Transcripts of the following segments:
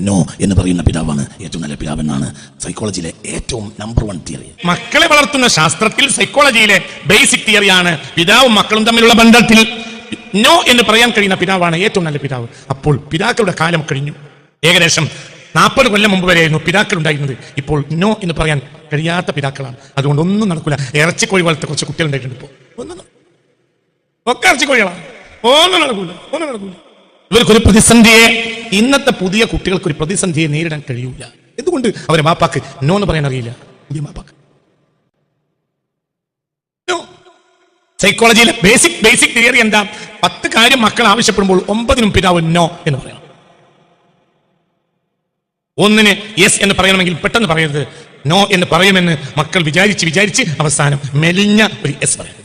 No എന്ന് പറയുന്ന പിതാവാണ് ഏറ്റവും നല്ല പിതാവെന്നാണ് സൈക്കോളജിയിലെ ഏറ്റവും നമ്പർ 1 തിയറി. മക്കളെ വളർത്തുന്ന ശാസ്ത്രത്തിൽ സൈക്കോളജിയിലെ ബേസിക് തിയറിയാണ് പിതാവും മക്കളും തമ്മിലുള്ള ബന്ധത്തിൽ നോ എന്ന് പറയാൻ കഴിയുന്ന പിതാവാണ് ഏറ്റവും നല്ല പിതാവ്. അപ്പോൾ പിതാക്കളുടെ കാലം കഴിഞ്ഞു. ഏകദേശം 40 കൊല്ലം മുമ്പ് വരെയായിരുന്നു പിതാക്കൾ ഉണ്ടായിരുന്നത്. ഇപ്പോൾ നോ എന്ന് പറയാൻ കഴിയാത്ത പിതാക്കളാണ്. അതുകൊണ്ട് ഒന്നും നടക്കില്ല. ഇറച്ചിക്കോഴി വളർത്ത കുറച്ച് കുട്ടികൾ ഉണ്ടായിട്ടുണ്ട്. ഇപ്പോൾ ഒക്കെ ഇറച്ചിക്കോഴികളാണ്. ഒന്നും നടക്കൂല. ഇവർക്കൊരു പ്രതിസന്ധിയെ, ഇന്നത്തെ പുതിയ കുട്ടികൾക്ക് ഒരു പ്രതിസന്ധിയെ നേരിടാൻ കഴിയൂല. എന്തുകൊണ്ട്? അവരെ മാപ്പാക്ക് നോ എന്ന് പറയാൻ അറിയില്ല. പുതിയ മാപ്പാക്ക് സൈക്കോളജിയിലെ ബേസിക് തിയറി എന്താ? 10 കാര്യം മക്കൾ ആവശ്യപ്പെടുമ്പോൾ 9നും പിതാവ് നോ എന്ന് പറയണം. 1ന് യെസ് എന്ന് പറയണമെങ്കിൽ പെട്ടെന്ന് പറയരുത്. നോ എന്ന് പറയുമെന്ന് മക്കൾ വിചാരിച്ച് അവസാനം മെലിഞ്ഞ ഒരു യെസ് പറയണം.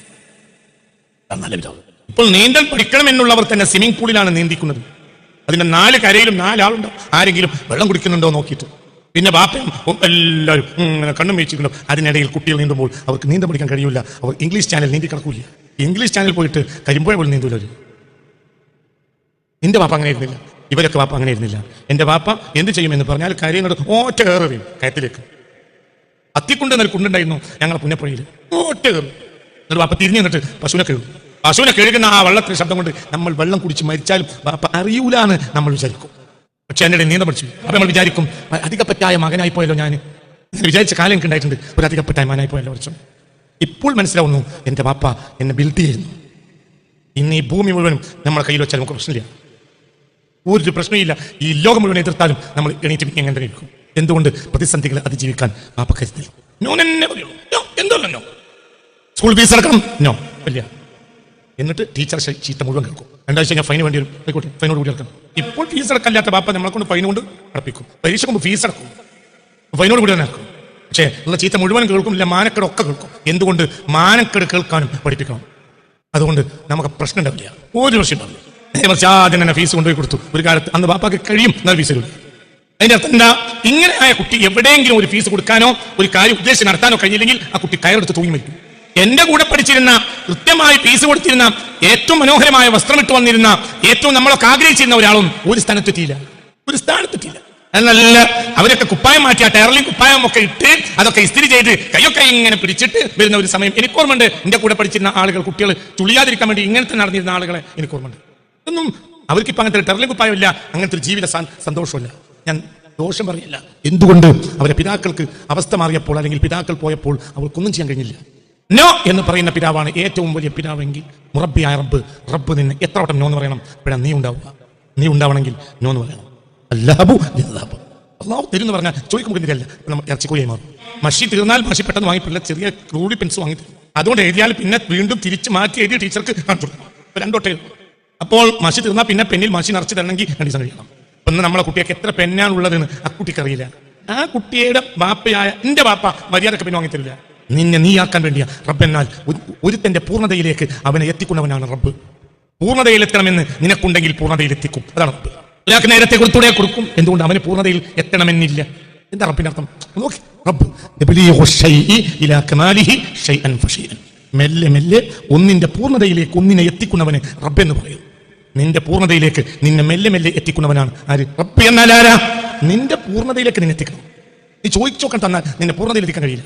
നല്ല പിതാവ്. ഇപ്പോൾ നീന്തൽ പഠിക്കണം എന്നുള്ളവർ തന്നെ സ്വിമ്മിംഗ് പൂളിലാണ് നീന്തിക്കുന്നത്. അതിന്റെ 4 കരയിലും 4 ആളുണ്ടോ, ആരെങ്കിലും വെള്ളം കുടിക്കുന്നുണ്ടോ നോക്കിയിട്ട്. പിന്നെ ബാപ്പയും എല്ലാവരും കണ്ണും വീഴ്ചിട്ടുണ്ടോ. അതിനിടയിൽ കുട്ടികൾ നീന്തുമ്പോൾ അവർക്ക് നീന്തം പഠിക്കാൻ കഴിയില്ല. അവർ ഇംഗ്ലീഷ് ചാനൽ നീന്തി കിടക്കൂല. ഇംഗ്ലീഷ് ചാനൽ പോയിട്ട് കരിമ്പോഴ പോലും നീന്തൂല. എന്റെ ബാപ്പ അങ്ങനെ ഇരുന്നില്ല. ഇവരൊക്കെ ബാപ്പ അങ്ങനെ ഇരുന്നില്ല. എന്റെ ബാപ്പ എന്ത് ചെയ്യുമെന്ന് പറഞ്ഞാൽ കാര്യങ്ങൾ ഒറ്റ കയറുകയും കയത്തിലേക്ക് അത്തിക്കുണ്ട് എന്നൊരു കുണ്ടുണ്ടായിരുന്നു ഞങ്ങളെ പുന്നപ്പുഴയിൽ. ഒറ്റ കയറും. എന്നിട്ട് ബാപ്പ തിരിഞ്ഞു നിന്നിട്ട് പശുവിനെ കഴുകുന്ന ആ വെള്ളത്തിന്റെ ശബ്ദം കൊണ്ട് നമ്മൾ വെള്ളം കുടിച്ച് മരിച്ചാലും ബാപ്പ അറിയൂലാന്ന് നമ്മൾ വിചാരിക്കും. പക്ഷെ എന്നെ നീന്തം പഠിച്ചു. അപ്പൊ നമ്മൾ വിചാരിക്കും അധികപ്പറ്റായ മകനായി പോയല്ലോ. ഞാൻ വിചാരിച്ച കാലം എനിക്ക് ഉണ്ടായിട്ടുണ്ട്. ഒരു അധികപ്പറ്റായ മകനായി പോയല്ലോ കുറച്ചു. ഇപ്പോൾ മനസ്സിലാവുന്നു എന്റെ ബാപ്പ എന്നെ ബിൽഡ് ചെയ്യുന്നു. ഇന്ന് ഈ ഭൂമി മുഴുവനും നമ്മളെ കയ്യിൽ വെച്ചാൽ നമുക്ക് പ്രശ്നമില്ല. ഒരു പ്രശ്നമില്ല. ഈ ലോകം മുഴുവൻ എതിർത്താലും നമ്മൾ എണീറ്റ് എങ്ങനെ തന്നെ ഇരിക്കും. എന്തുകൊണ്ട്? പ്രതിസന്ധികളെ അതിജീവിക്കാൻ ബാപ്പ കരുതില്ല. എന്തോ സ്കൂൾ ഫീസ് അടക്കണം നോ ഇല്ല. എന്നിട്ട് ടീച്ചർ ചീത്ത മുഴുവൻ കേൾക്കും. 2 ആഴ്ച ഞാൻ ഫൈന് വേണ്ടി വരും. ആയിക്കോട്ടെ, ഫൈനോട് കൂടി അടക്കണം. ഇപ്പോൾ ഫീസ് അടക്കല്ലാത്ത ബാപ്പ നമ്മളെ കൊണ്ട് ഫൈൻ കൊണ്ട് അടപ്പിക്കും. പരീക്ഷ മുമ്പ് ഫീസ് അടക്കും, ഫൈനോട് കൂടി തന്നെ അടക്കും. പക്ഷേ ഉള്ള ചീത്ത മുഴുവൻ കേൾക്കും. ഇല്ല, മാനക്കേട് ഒക്കെ കേൾക്കും. എന്തുകൊണ്ട്? മാനക്കേട് കേൾക്കാനും പഠിപ്പിക്കണം. അതുകൊണ്ട് നമുക്ക് പ്രശ്നം ഉണ്ടാവില്ല, ഒരു പ്രശ്നം ഉണ്ടാവില്ല. ആദ്യം തന്നെ ഫീസ് കൊണ്ടുപോയി കൊടുത്തു. ഒരു കാലത്ത് അന്ന് ബാപ്പാക്ക് കഴിയും, എന്നാൽ ഫീസ് കൊടുക്കും. അതിന്റെ അർത്ഥം എന്താ? ഇങ്ങനെ ആയ കുട്ടി എവിടെയെങ്കിലും ഒരു ഫീസ് കൊടുക്കാനോ ഒരു കാര്യം ഉദ്ദേശിച്ച് നടത്താനോ കഴിഞ്ഞില്ലെങ്കിൽ ആ കുട്ടി കയറെടുത്ത് തൂങ്ങി മരിക്കും. എന്റെ കൂടെ പഠിച്ചിരുന്ന, കൃത്യമായി ഫീസ് കൊടുത്തിരുന്ന, ഏറ്റവും മനോഹരമായ വസ്ത്രമിട്ട് വന്നിരുന്ന, ഏറ്റവും നമ്മളൊക്കെ ആഗ്രഹിച്ചിരുന്ന ഒരാളും ഒരു സ്ഥാനത്തെത്തിയില്ല. എന്നല്ല, അവരൊക്കെ കുപ്പായം മാറ്റി ആ ടയറിലും കുപ്പായം ഒക്കെ ഇട്ട് അതൊക്കെ ഇസ്തിരി ചെയ്ത് കൈയൊക്കെ ഇങ്ങനെ പിടിച്ചിട്ട് വരുന്ന ഒരു സമയം എനിക്ക് ഓർമ്മയുണ്ട്. എന്റെ കൂടെ പഠിച്ചിരുന്ന ആളുകൾ, കുട്ടികൾ ചുളിയാതിരിക്കാൻ വേണ്ടി ഇങ്ങനത്തെ നടന്നിരുന്ന ആളുകളെ എനിക്ക് ഓർമ്മയുണ്ട്. ഒന്നും അവർക്കിപ്പോൾ അങ്ങനത്തെ ടെററിലും കുപ്പായമില്ല, അങ്ങനത്തെ ഒരു ജീവിത സന്തോഷമില്ല. ഞാൻ ദോഷം പറയില്ല. എന്തുകൊണ്ട്? അവരെ പിതാക്കൾക്ക് അവസ്ഥ മാറിയപ്പോൾ, അല്ലെങ്കിൽ പിതാക്കൾ പോയപ്പോൾ അവർക്കൊന്നും ചെയ്യാൻ കഴിഞ്ഞില്ല. നോ എന്ന് പറയുന്ന പിതാവാണ് ഏറ്റവും വലിയ പിതാവെങ്കിൽ മുറബിയായ റബ്ബ് നിന്നെ എത്ര വട്ടം നോ എന്ന് പറയണം. ഇപ്പോഴാ നീ ഉണ്ടാവണമെങ്കിൽ നോ എന്ന് പറയണം. അല്ലാഹു തരുമെന്ന് പറഞ്ഞാൽ ചോദിക്കുമ്പോൾ തരില്ല. നമ്മൾ ഇറച്ചിക്കോഴിയായി മാറും. മഷി തീർന്നാൽ മഷി പെട്ടെന്ന് വാങ്ങിപ്പില്ല, ചെറിയ ക്രൂഡി പെൻസ് വാങ്ങി തരും. അതുകൊണ്ട് എഴുതിയാൽ പിന്നെ വീണ്ടും തിരിച്ച് മാറ്റി എഴുതിയ ടീച്ചർക്ക് കാണിച്ചു കൊടുക്കണം. 2 വട്ടം. അപ്പോൾ മഷി തീർന്നാൽ പിന്നെ പെന്നിൽ മഷി നിറച്ച് തരണമെങ്കിൽ 2 ദിവസം കഴിയണം. ഒന്ന് നമ്മളെ കുട്ടിയൊക്കെ എത്ര പെന്നാണുള്ളതെന്ന് ആ കുട്ടിക്ക് അറിയില്ല. ആ കുട്ടിയുടെ ബാപ്പയായ എന്റെ ബാപ്പ മര്യാദക്ക് പെണ്ണ് വാങ്ങിത്തരില്ല. നിന്നെ നീയാക്കാൻ വേണ്ടിയാ റബ്ബെന്നാൽ ഒരുത്തന്റെ പൂർണ്ണതയിലേക്ക് അവനെ എത്തിക്കുന്നവനാണ് റബ്ബ്. പൂർണ്ണതയിലെത്തണമെന്ന് നിനക്കുണ്ടെങ്കിൽ പൂർണ്ണതയിലെത്തിക്കും. അതാണ് റബ്ബ്. ഒരാൾക്ക് നേരത്തെ കൊടുക്കും. എന്തുകൊണ്ട്? അവന് പൂർണ്ണതയിൽ എത്തണമെന്നില്ല. എന്താ റബ്ബിന്റെ അർത്ഥം നോക്കി? റബ്ബ് മെല്ലെ മെല്ലെ ഒന്നിന്റെ പൂർണ്ണതയിലേക്ക് ഒന്നിനെ എത്തിക്കുന്നവന് റബ്ബെന്ന് പറയും. നിന്റെ പൂർണ്ണതയിലേക്ക് നിന്നെ മെല്ലെ മെല്ലെ എത്തിക്കുന്നവനാണ് ആര്? റബ്ബ്. എന്നാൽ ആരാ? നിന്റെ പൂർണ്ണതയിലേക്ക് നിന്നെ എത്തിക്കണം. നീ ചോദിച്ചോക്കാൻ തന്നാൽ നിന്നെ പൂർണ്ണതയിൽ എത്തിക്കാൻ കഴിയില്ല.